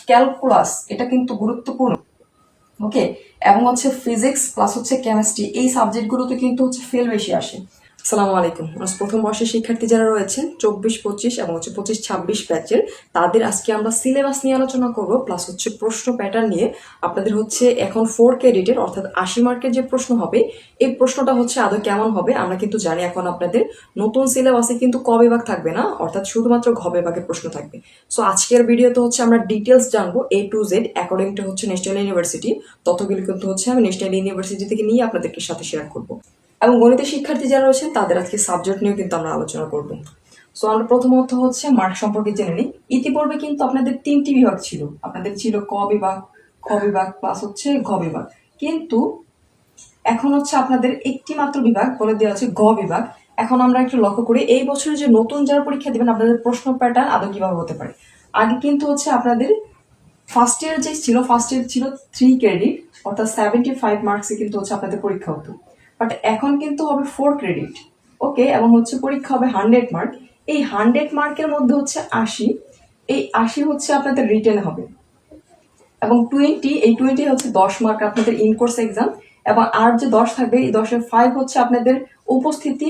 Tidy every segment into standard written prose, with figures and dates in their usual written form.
Calculus, এটা কিন্তু গুরুত্বপূর্ণ। ওকে, এবং হচ্ছে ফিজিক্স প্লাস হচ্ছে কেমিস্ট্রি, এই সাবজেক্টগুলোতে কিন্তু হচ্ছে ফেল বেশি আসে। আসসালামু আলাইকুম। প্রথম বর্ষের শিক্ষার্থী যারা রয়েছেন 24-25 এবং হচ্ছে 25-26 ব্যাচের, তাদের আজকে আমরা সিলেবাস নিয়ে আলোচনা করব, প্লাস হচ্ছে প্রশ্ন প্যাটার্ন নিয়ে। আপনাদের হচ্ছে এখন 4 ক্রেডিটের অর্থাৎ 80 মার্কের যে প্রশ্ন হবে, এই প্রশ্নটা হচ্ছে আদৌ কেমন হবে আমরা কিন্তু জানি। এখন আপনাদের নতুন সিলেবাসে কিন্তু ক বিভাগ থাকবে না, অর্থাৎ শুধুমাত্র ঘ বিভাগের প্রশ্ন থাকবে। সো আজকের ভিডিওতে হচ্ছে আমরা ডিটেলস জানবো A to Z according to হচ্ছে ন্যাশনাল ইউনিভার্সিটি। ততগুলো কিন্তু হচ্ছে আমি ন্যাশনাল ইউনিভার্সিটি থেকে নিয়ে আপনাদেরকে সাথে শেয়ার করবো। এবং গণিতের শিক্ষার্থী যারা রয়েছেন তাদের আজকে সাবজেক্ট নিয়েও কিন্তু আমরা আলোচনা করব। সো আমরা প্রথমত হচ্ছে মার্ক সম্পর্কে জেনে নিই। ইতিপূর্বে কিন্তু আপনাদের 3টি বিভাগ ছিল, আপনাদের ছিল ক বিভাগ, খ বিভাগ প্লাস হচ্ছে ঘ বিভাগ, কিন্তু এখন হচ্ছে আপনাদের একটি মাত্র বিভাগ বলে দেওয়া আছে, গ বিভাগ। এখন আমরা একটু লক্ষ্য করি এই বছরে যে নতুন যারা পরীক্ষা দিবেন আপনাদের প্রশ্ন প্যাটার্ন আদৌ কিভাবে হতে পারে। আগে কিন্তু হচ্ছে আপনাদের ফার্স্ট ইয়ার ছিল 3 ক্রেডিট অর্থাৎ 75 মার্কসে কিন্তু হচ্ছে আপনাদের পরীক্ষা হতো, বাট এখন কিন্তু হবে 4 ক্রেডিট। ওকে, এবং হচ্ছে পরীক্ষা হবে 100 মার্ক। এই 100 মার্কের মধ্যে হচ্ছে 80, এই 80 হচ্ছে আপনাদের রিটেন হবে, এবং 20 হচ্ছে 10 মার্ক আপনাদের ইন কোর্স এক্সাম, এবং আর যে 10 থাকবে এই 10-এর 5 হচ্ছে আপনাদের উপস্থিতি,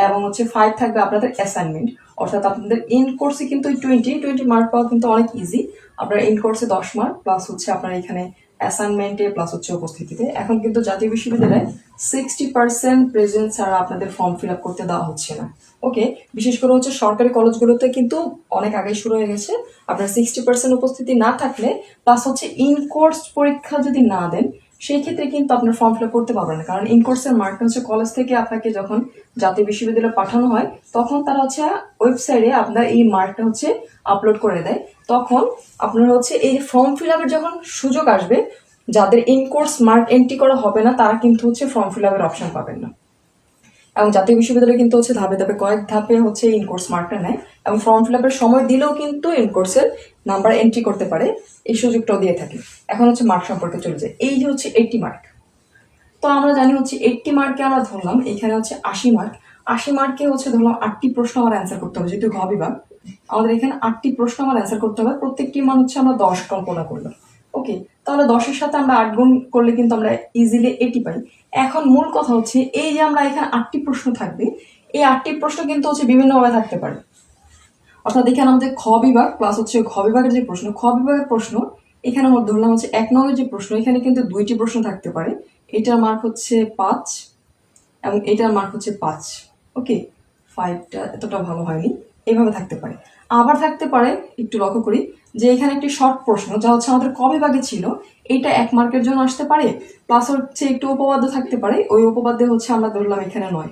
এবং হচ্ছে 5 থাকবে আপনাদের অ্যাসাইনমেন্ট। অর্থাৎ আপনাদের ইন কোর্সে কিন্তু 20 মার্ক পাওয়া কিন্তু অনেক ইজি। আপনার ইন কোর্সে 10 মার্ক প্লাস হচ্ছে আপনার এখানে অ্যাসাইনমেন্টে প্লাস হচ্ছে উপস্থিতিতে। এখন কিন্তু জাতীয় বিশ্ববিদ্যালয়ে 60% প্রেজেন্ট ছাড়া আপনাদের ফর্ম ফিল আপ করতে দেওয়া হচ্ছে না। ওকে, বিশেষ করে হচ্ছে সরকারি কলেজগুলোতে কিন্তু অনেক আগে শুরু হয়ে গেছে। আপনার 60% উপস্থিতি না থাকলে প্লাস হচ্ছে ইন কোর্স পরীক্ষা যদি না দেন সেই ক্ষেত্রে কিন্তু আপনার ফর্ম ফিল আপ করতে পারবেন না, কারণ ইন কোর্সের মার্কটা হচ্ছে কলেজ থেকে আপনাকে যখন জাতীয় বিশ্ববিদ্যালয়ে পাঠানো হয় তখন তারা হচ্ছে ওয়েবসাইটে আপনার এই মার্কটা হচ্ছে আপলোড করে দেয়। তখন আপনার হচ্ছে এই ফর্ম ফিল আপের যখন সুযোগ আসবে, যাদের ইন কোর্স মার্ক এন্ট্রি করা হবে না তারা কিন্তু হচ্ছে ফর্ম ফিল আপের অপশন পাবেন না। এবং জাতীয় বিশ্ববিদ্যালয় কিন্তু হচ্ছে ধাপে ধাপে কয়েক ধাপে হচ্ছে ইন কোর্স মার্কটা নেয়, এবং ফর্ম ফিল আপের সময় দিলেও কিন্তু ইন কোর্সের নাম্বার এন্ট্রি করতে পারে, এই সুযোগটাও দিয়ে থাকে। এখন হচ্ছে মার্ক সম্পর্কে চলে যায়। এই যে হচ্ছে 80 মার্ক, তো আমরা জানি হচ্ছে 80 মার্কে আমরা ধরলাম এখানে হচ্ছে 80 মার্ক। 80 মার্কে হচ্ছে ধরলাম 8টি প্রশ্ন আমার অ্যান্সার করতে হবে, যেহেতু ঘ বিভাগ আমাদের এখানে 8টি প্রশ্ন আমার অ্যান্সার করতে হবে, প্রত্যেকটি মান হচ্ছে আমরা 10 কল্পনা করলাম। ওকে, তাহলে 10-এর সাথে আমরা 8 গুণ করলে কিন্তু আমরা ইজিলি 80 পাই। এখন মূল কথা হচ্ছে এই যে আমরা এখানে 8টি প্রশ্ন থাকবে, এই 8টি প্রশ্ন কিন্তু হচ্ছে বিভিন্নভাবে থাকতে পারে। অর্থাৎ এখানে আমাদের খ বিভাগ প্লাস হচ্ছে ঘ বিভাগের যে প্রশ্ন, খ বিভাগের প্রশ্ন এখানে আমরা ধরলাম হচ্ছে 1 নম্বরের যে প্রশ্ন, এখানে কিন্তু 2টি প্রশ্ন থাকতে পারে। এটার মার্ক হচ্ছে 5 এবং এটার মার্ক হচ্ছে 5। ওকে, 5টা এতটা ভালো হয়নি, এইভাবে থাকতে পারে। আবার থাকতে পারে, একটু লক্ষ্য করি যে এখানে একটি শর্ট প্রশ্ন যা হচ্ছে আমাদের ক বিভাগে ছিল, এইটা 1 মার্কের জন্য আসতে পারে, প্লাস হচ্ছে একটু উপপাদ্য থাকতে পারে, ওই উপপাদ্যে হচ্ছে আমরা ধরলাম এখানে 9,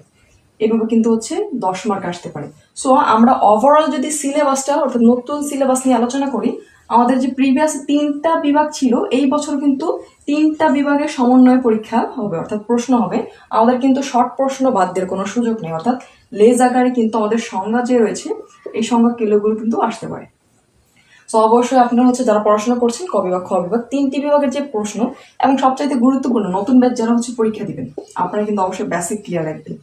এভাবে কিন্তু হচ্ছে 10 মার্ক আসতে পারে। সো আমরা ওভারঅল যদি সিলেবাসটা অর্থাৎ নতুন সিলেবাস নিয়ে আলোচনা করি, আমাদের যে প্রিভিয়াস 3টা বিভাগ ছিল এই বছর কিন্তু 3টা বিভাগের সমন্বয় পরীক্ষা হবে, অর্থাৎ প্রশ্ন হবে। আমাদের কিন্তু শর্ট প্রশ্ন বাদ দেওয়ার কোনো সুযোগ নেই, অর্থাৎ লেজ আকারে কিন্তু আমাদের সংজ্ঞা যে রয়েছে এই সংজ্ঞা কিলোগুলো কিন্তু আসতে পারে। তো অবশ্যই আপনারা হচ্ছে যারা পড়াশোনা করছেন ক বিভাগ খ বিভাগ 3টি বিভাগের যে প্রশ্ন, এবং সবচাইতে গুরুত্বপূর্ণ নতুন ব্যাচ যারা হচ্ছে পরীক্ষা দিবেন আপনারা কিন্তু অবশ্যই বেসিক ক্লিয়ার রাখবেন।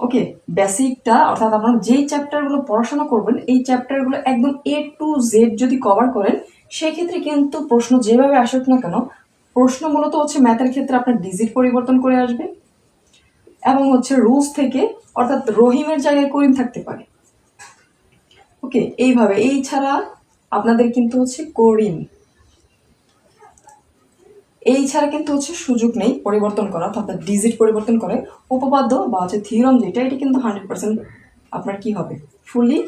ওকে, বেসিকটা অর্থাৎ আপনারা যেই চ্যাপ্টারগুলো পড়াশোনা করবেন এই চ্যাপ্টারগুলো একদম A to Z যদি কভার করেন সেই ক্ষেত্রে কিন্তু প্রশ্ন যেভাবে আসুক না কেন, প্রশ্ন মূলত হচ্ছে ম্যাথের ক্ষেত্রে আপনার ডিজিট পরিবর্তন করে আসবে, এবং হচ্ছে রুলস থেকে অর্থাৎ রহিমের জায়গায় করিম থাকতে পারে। ওকে, এইভাবে এই ছাড়া আপনাদের কিন্তু হচ্ছে করিম, এই ছাড়া কিন্তু হচ্ছে সুযোগ নেই পরিবর্তন করা, অর্থাৎ ডিজিট পরিবর্তন করে উপপাদ্য বা হচ্ছে থিওরাম যেটা এটা কিন্তু 100% আপনার কি হবে, ফুললি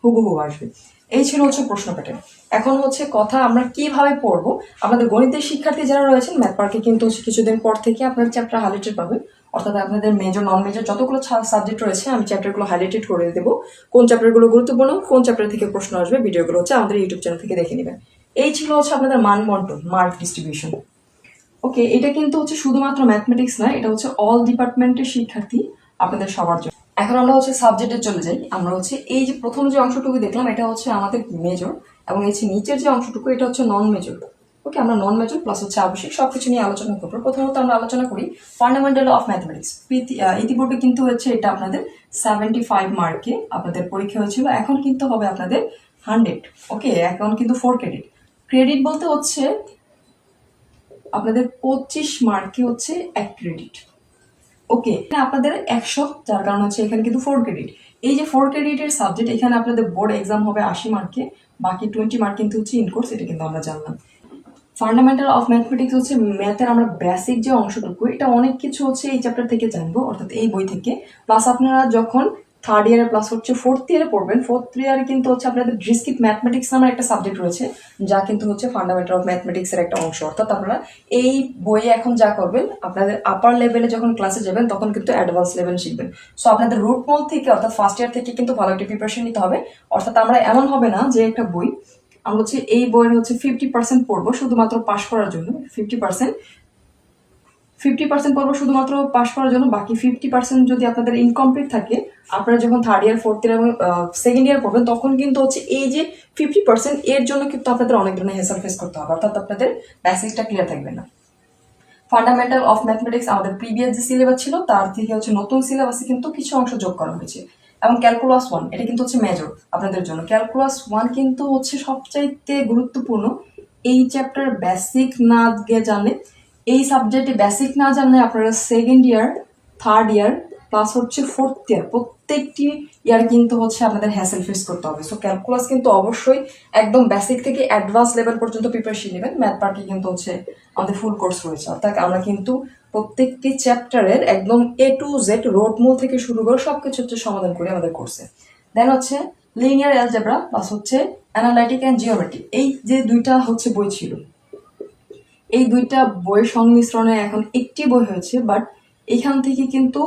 হুবহু আসবে। এই ছিল হচ্ছে প্রশ্ন প্যাটার্ন। এখন হচ্ছে কথা আমরা কিভাবে পড়বো। আমাদের গণিতের শিক্ষার্থী যারা রয়েছেন ম্যাথ পার্কে কিন্তু হচ্ছে কিছুদিন পর থেকে আপনার চ্যাপ্টার হাইলাইটেড পাবেন, অর্থাৎ আপনাদের মেজর নন মেজর যতগুলো সাবজেক্ট রয়েছে আমি চ্যাপ্টারগুলো হাইলাইটেড করে দেবো, কোন চ্যাপ্টারগুলো গুরুত্বপূর্ণ, কোন চ্যাপ্টার থেকে প্রশ্ন আসবে, ভিডিওগুলো হচ্ছে আমাদের ইউটিউব চ্যানেল থেকে দেখে নেবেন। এই ছিল হচ্ছে আপনাদের মান বন্টন, মার্ক ডিস্ট্রিবিউশন। ওকে, এটা কিন্তু হচ্ছে শুধুমাত্র ম্যাথমেটিক্স নয়, এটা হচ্ছে অল ডিপার্টমেন্টের শিক্ষার্থী আপনাদের সবার জন্য। এখন আমরা হচ্ছে সাবজেক্টে চলে যাই। আমরা হচ্ছে এই যে প্রথম যে অংশটুকু দেখলাম এটা হচ্ছে আমাদের মেজর, এবং এই যে নিচের যে অংশটুকু এটা হচ্ছে নন মেজর। ওকে, আমরা নন মেজর প্লাস হচ্ছে আবশ্যিক সবকিছু নিয়ে আলোচনা করবো। প্রথমত আমরা আলোচনা করি ফান্ডামেন্টাল অফ ম্যাথমেটিক্স। ইতিপূর্বে কিন্তু হচ্ছে এটা আপনাদের 75 মার্কে আপনাদের পরীক্ষা হয়েছিল, এখন কিন্তু হবে আপনাদের 100। ওকে, এখন কিন্তু 4 ক্রেডিট। ক্রেডিট বলতে হচ্ছে আপনাদের 25 মার্কে হচ্ছে 1 ক্রেডিট। ওকে, আপনাদের 100, যার কারণ হচ্ছে এখানে কিন্তু 4 ক্রেডিট। এই যে 4 ক্রেডিটের সাবজেক্ট, এখানে আপনাদের বোর্ড এক্সাম হবে 80 মার্কে, বাকি 20 মার্ক কিন্তু হচ্ছে ইনকোর্স, এটা কিন্তু আমরা জানলাম। ফান্ডামেন্টাল অফ ম্যাথমেটিক্স হচ্ছে ম্যাথের আমরা বেসিক যে অংশটুকু, এটা অনেক কিছু হচ্ছে এই চ্যাপ্টার থেকে জানবো, অর্থাৎ এই বই থেকে। প্লাস আপনারা যখন থার্ড ইয়ারে প্লাস হচ্ছে ফোর্থ ইয়ারে পড়বেন, ফোর্থ ইয়ারে কিন্তু হচ্ছে আপনাদের ডিসক্রিট ম্যাথমেটিক্স নামের একটা সাবজেক্ট রয়েছে, যা কিন্তু হচ্ছে ফান্ডামেন্টাল অফ ম্যাথমেটিক্স এর একটা অংশ। অর্থাৎ আপনারা এই বইয়ে এখন যা করবেন, আপনাদের আপার লেভেলে যখন ক্লাসে যাবেন তখন কিন্তু অ্যাডভান্স লেভেল শিখবেন। সো আপনাদের রুট মল থেকে অর্থাৎ ফার্স্ট ইয়ার থেকে কিন্তু ভালো একটা প্রিপারেশন নিতে হবে। অর্থাৎ আমরা এমন হবে না যে একটা বই আমরা হচ্ছে এই বইয়ের হচ্ছে 50% পড়বো শুধুমাত্র পাস করার জন্য, 50% পড়বো শুধুমাত্র পাস করার জন্য, বাকি 50% যদি আপনাদের ইনকমপ্লিট থাকে, আপনারা যখন থার্ড ইয়ার, ফোর্থ ইয়ার এবং সেকেন্ড ইয়ার পড়বেন তখন কিন্তু হচ্ছে এই যে 50% এর জন্য কিন্তু আপনাদের অনেক ধরনের হেসাল ফেস করতে হবে, অর্থাৎ আপনাদের বেসিকটা ক্লিয়ার থাকবে না। ফান্ডামেন্টাল অফ ম্যাথমেটিক্স আমাদের প্রিভিয়াস যে সিলেবাস ছিল তার থেকে হচ্ছে নতুন সিলেবাসে কিন্তু কিছু অংশ যোগ করা হয়েছে। এবং ক্যালকুলাস 1 এটা কিন্তু হচ্ছে মেজর আপনাদের জন্য। ক্যালকুলাস 1 কিন্তু হচ্ছে সবচাইতে গুরুত্বপূর্ণ। এই চ্যাপ্টার বেসিক না জানলে, এই সাবজেক্টে বেসিক না জানলে আপনারা second year, third year plus হচ্ছে ফোর্থ ইয়ার প্রত্যেকটি ইয়ার কিন্তু হচ্ছে আপনাদের হ্যাসেল ফেস করতে হবে। সো ক্যালকুলাস কিন্তু অবশ্যই একদম বেসিক থেকে অ্যাডভান্স লেভেল পর্যন্ত প্রিপারেশন নেবেন। ম্যাথ পার্কে কিন্তু হচ্ছে আমাদের ফুল কোর্স রয়েছে, অর্থাৎ আমরা কিন্তু প্রত্যেকটি চ্যাপ্টারের একদম A to Z রোড মূল থেকে শুরু করে সবকিছু হচ্ছে সমাধান করি আমাদের কোর্সে। দেন হচ্ছে লিনিয়ার অ্যালজেব্রা প্লাস হচ্ছে অ্যানালাইটিক অ্যান্ড জিওমেট্রি, এই যে দুইটা হচ্ছে বই ছিল, এই দুইটা বই সংমিশ্রণে এখন একটি বই হয়েছে। বাট এখান থেকে কিন্তু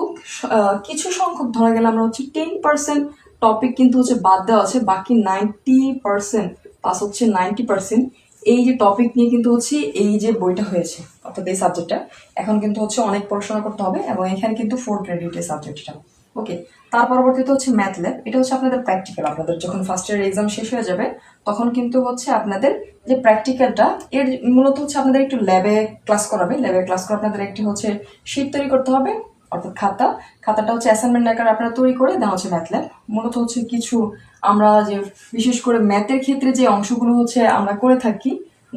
কিছু সংখ্যক ধরা গেলে আমরা হচ্ছে 10% টপিক কিন্তু হচ্ছে বাদ দেওয়া আছে, বাকি 90% প্লাস হচ্ছে 90% এই যে টপিক নিয়ে কিন্তু হচ্ছে এই যে বইটা হয়েছে, অর্থাৎ এই সাবজেক্টটা এখন কিন্তু হচ্ছে অনেক পড়াশোনা করতে হবে। এবং এখানে কিন্তু 4 ক্রেডিটের সাবজেক্টটা। ওকে, তার পরবর্তীতে হচ্ছে ম্যাথ ল্যাব, এটা হচ্ছে আপনাদের প্র্যাকটিক্যাল। আপনাদের যখন ফার্স্ট ইয়ার এক্সাম শেষ হয়ে যাবে তখন কিন্তু হচ্ছে আপনাদের যে প্র্যাকটিক্যালটা, এর মূলত হচ্ছে আপনাদের একটু ল্যাবে ক্লাস করাবে। ল্যাবে ক্লাস করে আপনাদের একটি হচ্ছে শিট তৈরি করতে হবে, অর্থাৎ খাতাটা হচ্ছে অ্যাসাইনমেন্ট আকারে আপনারা তৈরি করে দেওয়া হচ্ছে ম্যাথ ল্যাব। মূলত হচ্ছে কিছু আমরা যে বিশেষ করে ম্যাথের ক্ষেত্রে যে অংশগুলো হচ্ছে আমরা করে থাকি,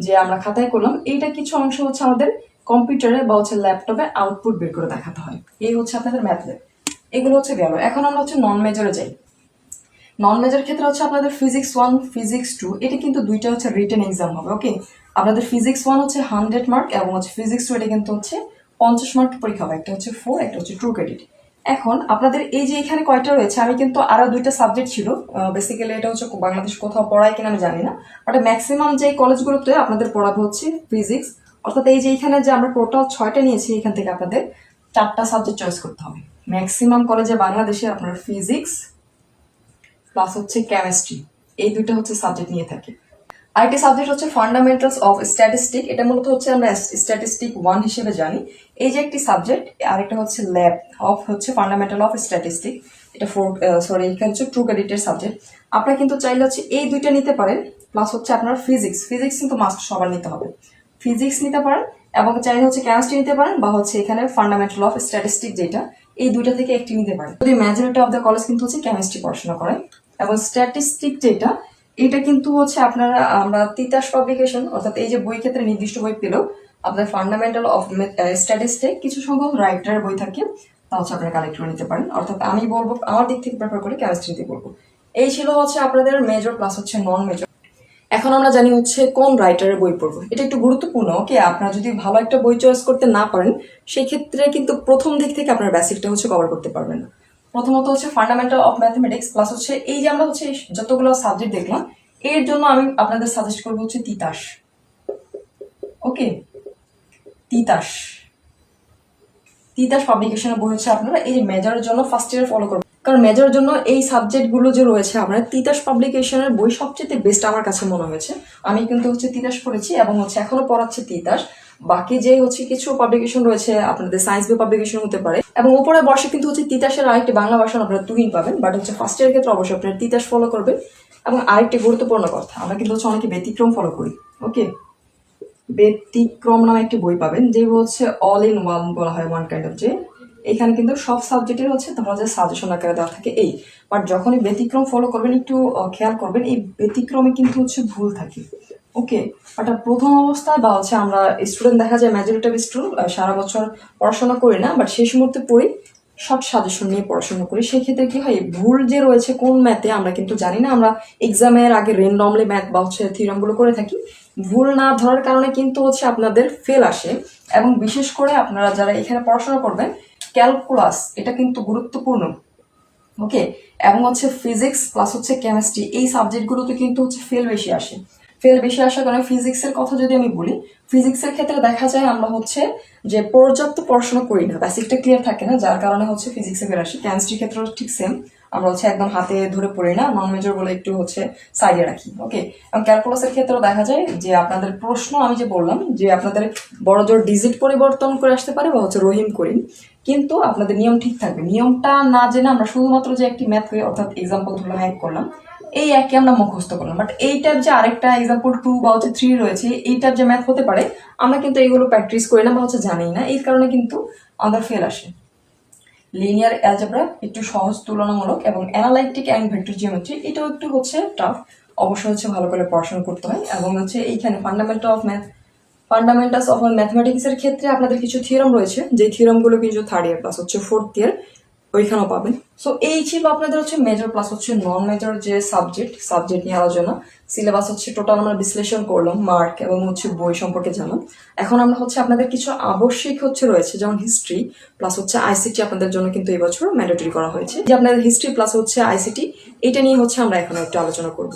যে আমরা খাতায় করলাম, এইটা কিছু অংশ হচ্ছে আমাদের কম্পিউটারে বা হচ্ছে ল্যাপটপে আউটপুট বের করে দেখাতে হয়। এই হচ্ছে আপনাদের ম্যাথ ল্যাব। এগুলো হচ্ছে গেল। এখন আমরা হচ্ছে নন মেজরে যাই। নন মেজর ক্ষেত্রে হচ্ছে আপনাদের ফিজিক্স 1, ফিজিক্স 2, এটা কিন্তু দুইটা হচ্ছে রিটেন এক্সাম হবে। ওকে, আপনাদের ফিজিক্স 1 হচ্ছে 100 মার্ক এবং হচ্ছে ফিজিক্স 2 এটা কিন্তু হচ্ছে 50 মার্ক পরীক্ষা হবে। একটা হচ্ছে 4, একটা হচ্ছে ট্রু ক্রেডিট। এখন আপনাদের এই যে এখানে কয়টা রয়েছে, আমি কিন্তু আরো দুইটা সাবজেক্ট ছিল, বেসিক্যালি এটা হচ্ছে বাংলাদেশ কোথাও পড়ায় কিনা আমি জানি না, বাট ম্যাক্সিমাম যে কলেজগুলোতে আপনাদের পড়াবে হচ্ছে ফিজিক্স। অর্থাৎ এই যে এখানে যে আমরা টোটাল 6টা নিয়েছি, এখান থেকে আপনাদের 4টা সাবজেক্ট চয়েস করতে হবে। ম্যাক্সিমাম কলেজে বাংলাদেশে আপনার ফিজিক্স প্লাস হচ্ছে কেমিস্ট্রি, এই দুইটা হচ্ছে সাবজেক্ট নিয়ে থাকে। আরেকটি সাবজেক্ট হচ্ছে ফান্ডামেন্টালস অফ স্ট্যাটিস্টিক, এটা মূলত হচ্ছে আমরা স্ট্যাটিস্টিক 1 হিসেবে জানি। এই যে একটি সাবজেক্ট, আরেকটা হচ্ছে ল্যাব অফ হচ্ছে ফান্ডামেন্টাল অফ স্ট্যাটিস্টিক, এটা এখানে হচ্ছে ট্রু ক্রেডিটের সাবজেক্ট। আপনারা কিন্তু চাইলে হচ্ছে এই দুইটা নিতে পারেন, প্লাস হচ্ছে আপনার ফিজিক্স কিন্তু মাস্ট সবার নিতে হবে, ফিজিক্স নিতে পারেন, এবং চাইলে হচ্ছে কেমিস্ট্রি নিতে পারেন, বা হচ্ছে এখানে ফান্ডামেন্টাল অফ স্ট্যাটিস্টিক যেটা, এই দুইটা থেকে একটি নিতে পারেন। যদি মেজরিটি অফ দ্য কলেজ কিন্তু হচ্ছে কেমিস্ট্রি পড়াশোনা করে। এবং স্ট্যাটিস্টিক যেটা, এটা কিন্তু হচ্ছে আপনারা আমরা তিতাস পাবলিকেশন, অর্থাৎ এই যে বই ক্ষেত্রে নির্দিষ্ট বই পেলেও আপনার ফান্ডামেন্টাল অফ স্ট্যাটিস্টিক কিছু সংখ্যক রাইটারের বই থাকে, তা হচ্ছে আপনারা কালেক্ট করে নিতে পারেন। অর্থাৎ আমি বলবো আমার দিক থেকে প্রেফার করে কেমিস্ট্রিতে বলবো। এই ছিল হচ্ছে আপনাদের মেজর প্লাস হচ্ছে নন মেজর। এখন আমরা জানি হচ্ছে কোন রাইটারের বই পড়বো, এটা একটু গুরুত্বপূর্ণ। ওকে, আপনারা যদি ভালো একটা বই চয়েস করতে না পারেন, সেই ক্ষেত্রে কিন্তু প্রথম দিক থেকে আপনার বেসিকটা হচ্ছে কভার করতে পারবেন না। প্রথমত হচ্ছে ফান্ডামেন্টাল অফ ম্যাথমেটিক্স প্লাস হচ্ছে এই যে আমরা হচ্ছে যতগুলো সাবজেক্ট দেখলাম, এর জন্য আমি আপনাদের সাজেস্ট করবো হচ্ছে তিতাস। ওকে, তিতাস পাবলিকেশনের বই হচ্ছে আপনারা এই মেজরের জন্য ফার্স্ট ইয়ার ফলো করবেন, কারণ মেজরের জন্য এই সাবজেক্টগুলো যে রয়েছে আপনার তিতাস পাবলিকেশনের বই সবচেয়ে বেস্ট আমার কাছে মনে হয়েছে। আমি কিন্তু হচ্ছে তিতাস পড়েছি এবং হচ্ছে এখনো পড়াচ্ছে তিতাস। বাকি যে হচ্ছে কিছু পাবলিকেশন রয়েছে আপনাদের সায়েন্স বই পাবলিকেশন হতে পারে, এবং উপরে বর্ষে কিন্তু হচ্ছে তিতাসের আরেকটি বাংলা ভার্সন আপনারা তুহিন পাবেন। বাট হচ্ছে ফার্স্ট ইয়ার ক্ষেত্রে অবশ্যই আপনারা তিতাস ফলো করবেন। এবং আরেকটি গুরুত্বপূর্ণ কথা, আমরা কিন্তু হচ্ছে অনেকে ব্যতিক্রম ফলো করি। ওকে, ব্যতিক্রম নামে একটি বই পাবেন, যে হচ্ছে অল ইন ওয়ান বলা হয়, ওয়ান কাইন্ড অফ, যে এখানে কিন্তু সব সাবজেক্টের হচ্ছে ধরা যায় সাজেশন আকারে দেওয়া থাকে। এই বাট যখনই ব্যতিক্রম ফলো করবেন একটু খেয়াল করবেন, এই ব্যতিক্রমে কিন্তু হচ্ছে ভুল থাকে। ওকে, একটা প্রথম অবস্থায় বা হচ্ছে আমরা স্টুডেন্ট দেখা যায় মেজরিটি অফ স্টুডেন্ট সারা বছর পড়াশোনা করি না, বাট শেষ মুহূর্তে পড়ি, শর্ট সাজেশন নিয়ে পড়াশোনা করি। সেক্ষেত্রে কি হয়, ভুল যে রয়েছে কোন ম্যাথে আমরা কিন্তু জানি না। আমরা এক্সামের আগে রেন্ডমলি ম্যাথ বা হচ্ছে থিওরামগুলো করে থাকি, ভুল না ধরার কারণে কিন্তু হচ্ছে আপনাদের ফেল আসে। এবং বিশেষ করে আপনারা যারা এখানে পড়াশোনা করবেন, ক্যালকুলাস এটা কিন্তু গুরুত্বপূর্ণ। ওকে, এবং হচ্ছে ফিজিক্স প্লাস হচ্ছে কেমিস্ট্রি, এই সাবজেক্টগুলোতে কিন্তু হচ্ছে ফেল বেশি আসে। ফেল বেশি আসার কারণে ফিজিক্সের কথা যদি আমি বলি, ফিজিক্সের ক্ষেত্রে দেখা যায় আমরা হচ্ছে যে পর্যাপ্ত পড়াশোনা করি না, বেসিকটা ক্লিয়ার থাকে না, যার কারণে হচ্ছে ফিজিক্সে ফেল আসে। কেমিস্ট্রির ক্ষেত্রেও ঠিক সেম, আমরা হচ্ছে একদম হাতে ধরে পড়ি না, নন মেজর বলে একটু হচ্ছে সাইডে রাখি। ওকে, এবং ক্যালকুলাসের ক্ষেত্রেও দেখা যায় যে আপনাদের প্রশ্ন আমি যে বললাম যে আপনাদের বড় জোর ডিজিট পরিবর্তন করে আসতে পারে বা হচ্ছে রহিম করিম, কিন্তু আপনাদের নিয়ম ঠিক থাকবে। নিয়মটা না জেনে আমরা শুধুমাত্র যে একটি ম্যাথ হয়ে, অর্থাৎ এক্সাম্পল ধরলাম এক করলাম, এই একই আমরা মুখস্থ করলাম, বাট এইটার যে আরেকটা এক্সাম্পল 2 বা হচ্ছে 3 রয়েছে, এইটার যে ম্যাথ হতে পারে, আমরা কিন্তু এগুলো প্র্যাকটিস করি না বা হচ্ছে জানি না, এই কারণে কিন্তু আমাদের ফেল আসে। লিনিয়ার অ্যালজেব্রা একটু সহজ তুলনামূলক, এবং অ্যানালাইটিক অ্যান্ড ভেক্টর জিওমেট্রি এটাও একটু হচ্ছে টাফ, অবশ্যই হচ্ছে ভালো করে পড়াশোনা করতে হয়। এবং হচ্ছে এইখানে ফান্ডামেন্টালস অফ ম্যাথমেটিক্স এর ক্ষেত্রে আপনাদের কিছু থিওরাম রয়েছে, যে থিওরামগুলো কিছু থার্ড ইয়ার প্লাস হচ্ছে ফোর্থ ইয়ার ওইখানেও পাবেন। সো এই ছিল আপনাদের হচ্ছে মেজর প্লাস হচ্ছে নন মেজর যে সাবজেক্ট নিয়ে আলোচনা। সিলেবাস হচ্ছে টোটাল আমরা বিশ্লেষণ করলাম, মার্ক এবং হচ্ছে বই সম্পর্কে জানলাম। এখন আমরা হচ্ছে আপনাদের কিছু আবশ্যিক হচ্ছে রয়েছে, যেমন হিস্ট্রি প্লাস হচ্ছে আইসিটি আপনাদের জন্য কিন্তু এই বছর ম্যান্ডেটরি করা হয়েছে, যে আপনাদের হিস্ট্রি প্লাস হচ্ছে আইসিটি, এটা নিয়ে হচ্ছে আমরা এখন একটু আলোচনা করবো।